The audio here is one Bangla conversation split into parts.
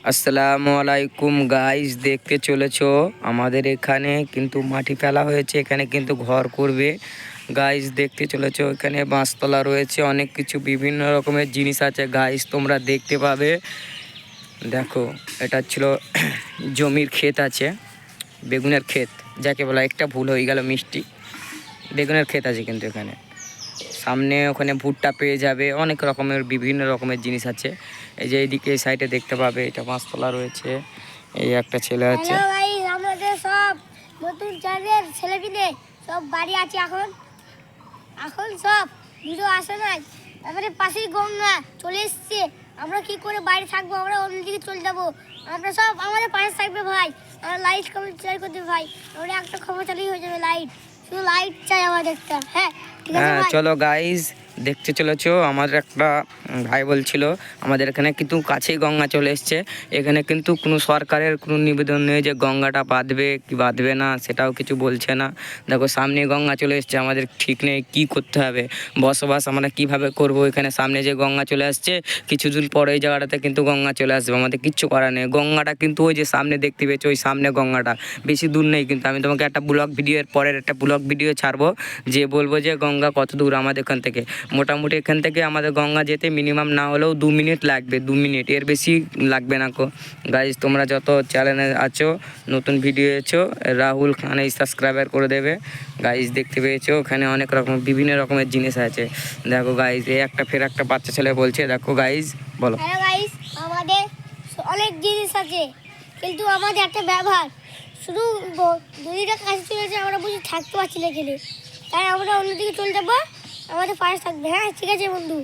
আসসালামু আলাইকুম গাইস, দেখতে চলেছো আমাদের এখানে কিন্তু মাটি ফেলা হয়েছে। এখানে কিন্তু ঘর করবে গাইস, দেখতে চলেছো। এখানে বাঁশতলা রয়েছে, অনেক কিছু বিভিন্ন রকমের জিনিস আছে গাইস, তোমরা দেখতে পাবে। দেখো, এটা ছিল জমির ক্ষেত আছে, বেগুনের ক্ষেত যাকে বলা। একটা ভুল হয়ে গেল, মিষ্টি বেগুনের ক্ষেত আছে কিন্তু এখানে। সামনে ওখানে ভুট্টা পেয়ে যাবে, অনেক রকমের বিভিন্ন রকমের জিনিস আছে। এই যে এইদিকে এই সাইডে দেখতে পাবে, এটা মাছতলা রয়েছে। এই একটা ছেলে আছে। হ্যালো গাইস, আমাদের সব নতুন চ্যানেল ছেলেপিলে সব বাড়ি আছে এখন সব ভিডিও আসে নাই। তারপরে পাশেই গঙ্গা চলে এসছে। আমরা কি করে বাইরে থাকবো, আমরা অন্যদিকে চলে যাবো। আমরা সব আমাদের পাশে থাকবে ভাই, আমরা লাইট কমেন্ট শেয়ার করতে ভাই। আমরা একটা খবর চালিয়ে হয়ে যাবে লাইট, শুধু লাইট চাই আমাদের একটা। হ্যাঁ ঠিক আছে ভাই। চলো গাইজ, দেখতে চলেছো। আমাদের একটা ভাই বলছিল আমাদের এখানে কিন্তু কাছেই গঙ্গা চলে এসছে। এখানে কিন্তু কোনো সরকারের কোনো নিবেদন নেই যে গঙ্গাটা বাঁধবে কি বাঁধবে না, সেটাও কিছু বলছে না। দেখো সামনে গঙ্গা চলে এসছে, আমাদের ঠিক নেই কী করতে হবে, বসবাস আমরা কিভাবে করব। এখানে সামনে যে গঙ্গা চলে আসছে, কিছুদিন পরে এই জায়গাটাতে কিন্তু গঙ্গা চলে আসবে, আমাদের কিচ্ছু করার নেই। গঙ্গাটা কিন্তু ওই যে সামনে দেখতে পেয়েছো, ওই সামনে গঙ্গাটা, বেশি দূর নেই কিন্তু। আমি তোমাকে একটা ব্লগ ভিডিওর পরের একটা ব্লগ ভিডিও ছাড়বো, যে বলবো যে গঙ্গা কত দূর আমাদের এখান থেকে। মোটামুটি এখান থেকে আমাদের গঙ্গা যেতে মিনিমাম না হলেও 2 মিনিট লাগবে, 2 মিনিট, এর বেশি লাগবে না কো গাইজ। তোমরা যত চ্যানেলে আছো, নতুন ভিডিও এসেছো, রাহুল খান এই সাবস্ক্রাইবার করে দেবে গাইজ। দেখতে পেয়েছো ওখানে অনেক রকম বিভিন্ন রকমের জিনিস আছে। দেখো গাইজ, এই একটা ফের একটা বাচ্চা ছেলে বলছে, দেখো গাইজ বলো। হ্যালো গাইস, আমাদের অনেক জিনিস আছে, কিন্তু আমাদের একটা ব্যবহার শুধু নদীটা কাছে চলেছে, আমরা বুঝি থাকতে পারছি না খেলে, তাই আমরা অন্যদিকে চলে যাবো। আমাদের পাশে থাকবে। হ্যাঁ ঠিক আছে বন্ধু।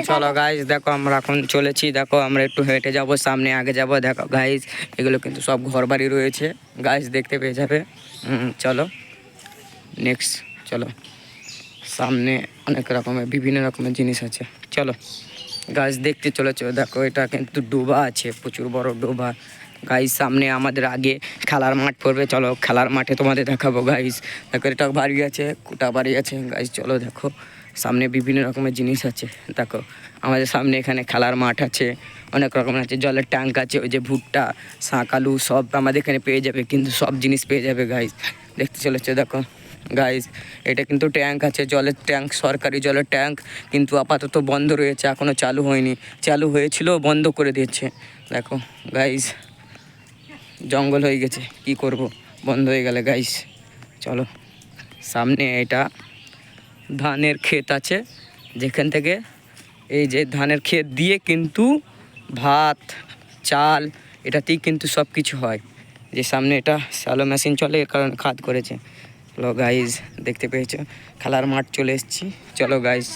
চলো গাইজ, দেখো আমরা এখন চলেছি। দেখো আমরা একটু হেঁটে যাব, সামনে আগে যাব। দেখো গাইজ, এগুলো কিন্তু সব ঘর বাড়ি রয়েছে গাইজ, দেখতে পেয়ে যাবে। চলো নেক্সট, চলো সামনে অনেক রকমের বিভিন্ন রকমের জিনিস আছে। চলো গাছ দেখতে চলেছো। দেখো এটা কিন্তু ডোবা আছে, প্রচুর বড় ডোবা গাইস। সামনে আমাদের আগে খেলার মাঠ পড়বে, চলো খেলার মাঠে তোমাদের দেখাবো গাইস। দেখো এটা বাড়ি আছে, কোটা বাড়ি আছে গাইস। চলো দেখো সামনে বিভিন্ন রকমের জিনিস আছে। দেখো আমাদের সামনে এখানে খেলার মাঠ আছে, অনেক রকমের আছে, জলের ট্যাঙ্ক আছে, ওই যে ভুট্টা শাঁক আলু সব আমাদের এখানে পেয়ে যাবে, কিন্তু সব জিনিস পেয়ে যাবে গাইস। দেখতে চলেছে দেখো গাইজ, এটা কিন্তু ট্যাঙ্ক আছে, জলের ট্যাঙ্ক, সরকারি জলের ট্যাঙ্ক, কিন্তু আপাতত বন্ধ রয়েছে, এখনও চালু হয়নি। চালু হয়েছিল, বন্ধ করে দিয়েছে। দেখো গাইজ, জঙ্গল হয়ে গেছে, কি করব, বন্ধ হয়ে গেলে গাইজ। চলো সামনে এটা ধানের ক্ষেত আছে, যেখান থেকে এই যে ধানের ক্ষেত দিয়ে কিন্তু ভাত চাল এটাতেই কিন্তু সব কিছু হয়। যে সামনে এটা শ্যালো মেশিন চলে, এর কারণে খাদ করেছে। চলো গাইজ, দেখতে পেয়েছো খেলার মাঠ চলে এসেছি। চলো গাইজ।